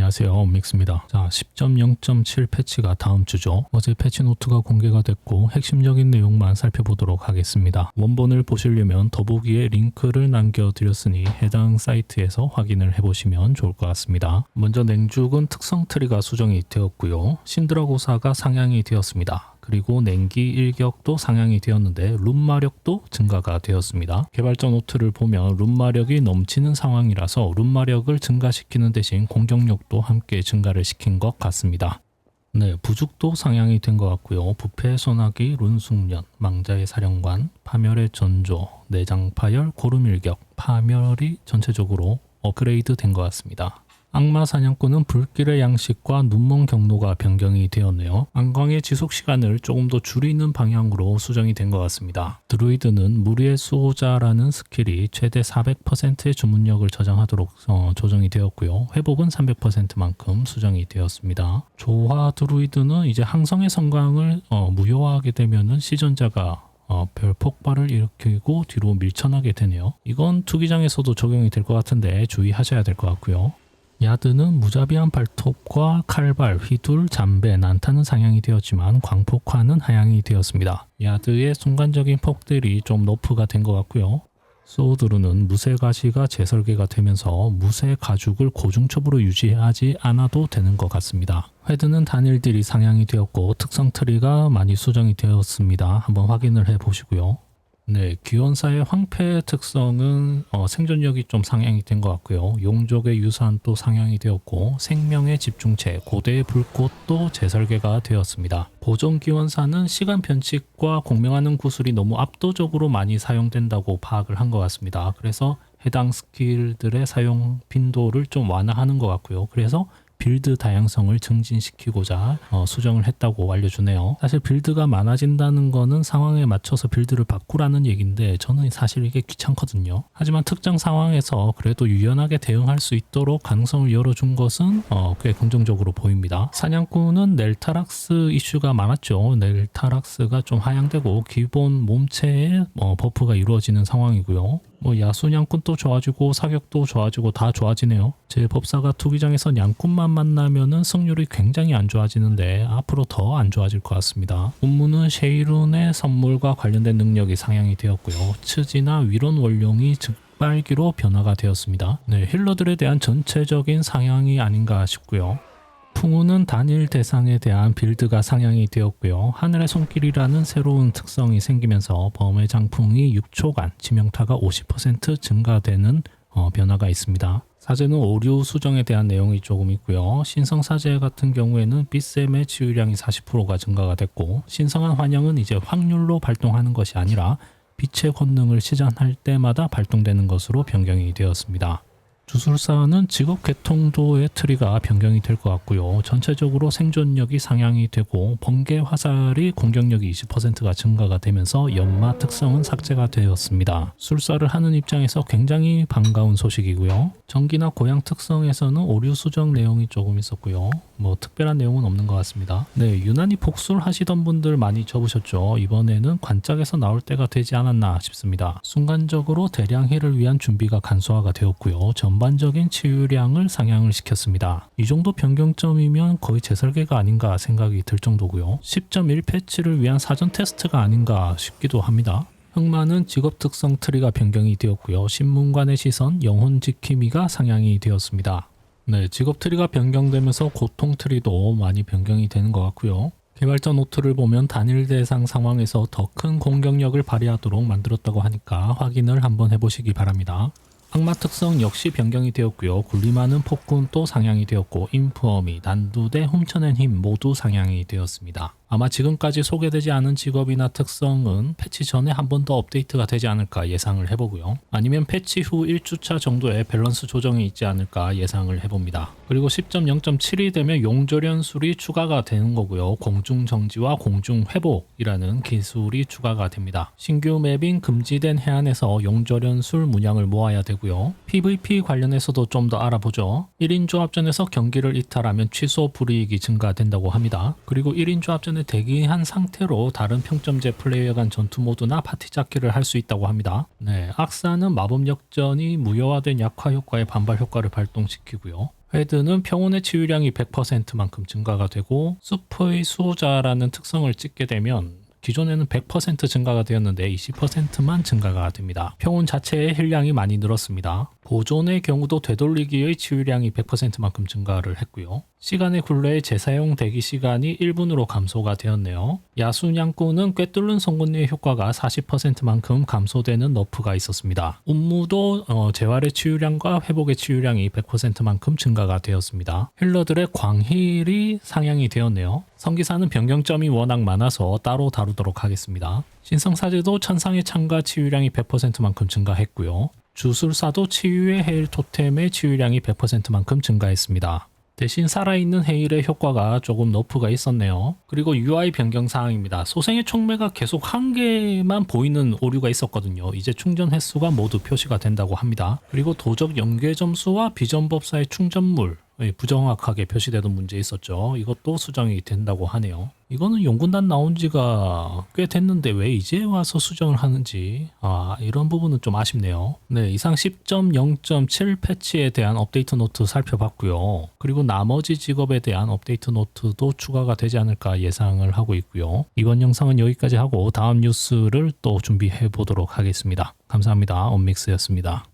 안녕하세요, 믹스입니다. 자, 10.0.7 패치가 다음 주죠. 어제 패치 노트가 공개가 됐고 핵심적인 내용만 살펴보도록 하겠습니다. 원본을 보시려면 더보기에 링크를 남겨드렸으니 해당 사이트에서 확인을 해보시면 좋을 것 같습니다. 먼저 냉죽은 특성 트리가 수정이 되었고요. 신드라고사가 상향이 되었습니다. 그리고 냉기 일격도 상향이 되었는데 룸 마력도 증가가 되었습니다. 개발자 노트를 보면 룸 마력이 넘치는 상황이라서 룸 마력을 증가시키는 대신 공격력도 함께 증가를 시킨 것 같습니다. 네, 부죽도 상향이 된 것 같고요. 부패 소나기, 룬숙련, 망자의 사령관, 파멸의 전조, 내장 파열, 고름 일격, 파멸이 전체적으로 업그레이드 된 것 같습니다. 악마 사냥꾼은 불길의 양식과 눈먼 경로가 변경이 되었네요. 안광의 지속 시간을 조금 더 줄이는 방향으로 수정이 된 것 같습니다. 드루이드는 무리의 수호자라는 스킬이 최대 400%의 주문력을 저장하도록 조정이 되었고요. 회복은 300%만큼 수정이 되었습니다. 조화 드루이드는 이제 항성의 성광을 무효화하게 되면은 시전자가 별 폭발을 일으키고 뒤로 밀쳐나게 되네요. 이건 투기장에서도 적용이 될 것 같은데 주의하셔야 될 것 같고요. 야드는 무자비한 발톱과 칼발, 휘둘, 잠배, 난타는 상향이 되었지만 광폭화는 하향이 되었습니다. 야드의 순간적인 폭들이 좀 너프가 된 것 같고요. 소드루는 무쇠 가시가 재설계가 되면서 무쇠 가죽을 고중첩으로 유지하지 않아도 되는 것 같습니다. 헤드는 단일들이 상향이 되었고 특성 트리가 많이 수정이 되었습니다. 한번 확인을 해 보시고요. 네, 귀원사의 황폐 특성은 생존력이 좀 상향이 된 것 같고요. 용족의 유산도 상향이 되었고 생명의 집중체, 고대의 불꽃도 재설계가 되었습니다. 보존 귀원사는 시간 변칙과 공명하는 구슬이 너무 압도적으로 많이 사용된다고 파악을 한 것 같습니다. 그래서 해당 스킬들의 사용 빈도를 좀 완화하는 것 같고요. 그래서 빌드 다양성을 증진시키고자 수정을 했다고 알려주네요. 사실 빌드가 많아진다는 거는 상황에 맞춰서 빌드를 바꾸라는 얘기인데 저는 사실 이게 귀찮거든요. 하지만 특정 상황에서 그래도 유연하게 대응할 수 있도록 가능성을 열어준 것은 꽤 긍정적으로 보입니다. 사냥꾼은 넬타락스 이슈가 많았죠. 넬타락스가 좀 하향되고 기본 몸체에 버프가 이루어지는 상황이고요. 야수냥꾼도 좋아지고 사격도 좋아지고 다 좋아지네요. 제 법사가 투기장에서 냥꾼만 만나면은 승률이 굉장히 안 좋아지는데 앞으로 더 안 좋아질 것 같습니다. 운무는 쉐이룬의 선물과 관련된 능력이 상향이 되었고요. 츠지나 위론 원룡이 즉발기로 변화가 되었습니다. 네, 힐러들에 대한 전체적인 상향이 아닌가 싶고요. 풍우는 단일 대상에 대한 빌드가 상향이 되었고요. 하늘의 손길이라는 새로운 특성이 생기면서 범의 장풍이 6초간 치명타가 50% 증가되는 변화가 있습니다. 사제는 오류 수정에 대한 내용이 조금 있고요. 신성 사제 같은 경우에는 빛샘의 치유량이 40%가 증가가 됐고 신성한 환영은 이제 확률로 발동하는 것이 아니라 빛의 권능을 시전할 때마다 발동되는 것으로 변경이 되었습니다. 주술사는 직업 개통도의 트리가 변경이 될 것 같고요. 전체적으로 생존력이 상향이 되고 번개 화살이 공격력이 20%가 증가가 되면서 연마 특성은 삭제가 되었습니다. 술사를 하는 입장에서 굉장히 반가운 소식이고요. 전기나 고양 특성에서는 오류 수정 내용이 조금 있었고요. 특별한 내용은 없는 것 같습니다. 네, 유난히 복술 하시던 분들 많이 접으셨죠. 이번에는 관짝에서 나올 때가 되지 않았나 싶습니다. 순간적으로 대량 힐을 위한 준비가 간소화가 되었고요. 전반적인 치유량을 상향을 시켰습니다. 이 정도 변경점이면 거의 재설계가 아닌가 생각이 들 정도고요. 10.1 패치를 위한 사전 테스트가 아닌가 싶기도 합니다. 흑마는 직업 특성 트리가 변경이 되었고요. 신문관의 시선, 영혼 지킴이가 상향이 되었습니다. 네, 직업 트리가 변경되면서 고통 트리도 많이 변경이 되는 것 같고요. 개발자 노트를 보면 단일 대상 상황에서 더 큰 공격력을 발휘하도록 만들었다고 하니까 확인을 한번 해보시기 바랍니다. 악마 특성 역시 변경이 되었고요. 굴림하는 폭군도 상향이 되었고 인프어미, 난두대, 훔쳐낸 힘 모두 상향이 되었습니다. 아마 지금까지 소개되지 않은 직업이나 특성은 패치 전에 한 번 더 업데이트가 되지 않을까 예상을 해보고요. 아니면 패치 후 1주차 정도의 밸런스 조정이 있지 않을까 예상을 해봅니다. 그리고 10.0.7이 되면 용조련술이 추가가 되는 거고요. 공중정지와 공중회복이라는 기술이 추가가 됩니다. 신규 맵인 금지된 해안에서 용조련술 문양을 모아야 되고요. PVP 관련해서도 좀 더 알아보죠. 1인 조합전에서 경기를 이탈하면 취소 불이익이 증가된다고 합니다. 그리고 1인 조합전에 대기한 상태로 다른 평점제 플레이어 간 전투 모드나 파티 잡기를 할 수 있다고 합니다. 네, 악사는 마법 역전이 무효화된 약화 효과의 반발 효과를 발동시키고요. 헤드는 평온의 치유량이 100%만큼 증가가 되고 수프의 수호자라는 특성을 찍게 되면 기존에는 100% 증가가 되었는데 20%만 증가가 됩니다. 평온 자체의 힐량이 많이 늘었습니다. 보존의 경우도 되돌리기의 치유량이 100%만큼 증가를 했고요. 시간의 굴레의 재사용 대기 시간이 1분으로 감소가 되었네요. 야수냥꾼은 꿰뚫는 송곳니의 효과가 40%만큼 감소되는 너프가 있었습니다. 운무도 재활의 치유량과 회복의 치유량이 100%만큼 증가가 되었습니다. 힐러들의 광힐이 상향이 되었네요. 성기사는 변경점이 워낙 많아서 따로 다루도록 하겠습니다. 신성사제도 천상의 창과 치유량이 100%만큼 증가했고요. 주술사도 치유의 헤일 토템의 치유량이 100%만큼 증가했습니다. 대신 살아있는 헤일의 효과가 조금 너프가 있었네요. 그리고 UI 변경 사항입니다. 소생의 촉매가 계속 한 개만 보이는 오류가 있었거든요. 이제 충전 횟수가 모두 표시가 된다고 합니다. 그리고 도적 연계 점수와 비전법사의 충전물 부정확하게 표시되던 문제 있었죠. 이것도 수정이 된다고 하네요. 이거는 용군단 나온 지가 꽤 됐는데 왜 이제 와서 수정을 하는지 이런 부분은 좀 아쉽네요. 네, 이상 10.0.7 패치에 대한 업데이트 노트 살펴봤고요. 그리고 나머지 직업에 대한 업데이트 노트도 추가가 되지 않을까 예상을 하고 있고요. 이번 영상은 여기까지 하고 다음 뉴스를 또 준비해 보도록 하겠습니다. 감사합니다. 언믹스였습니다.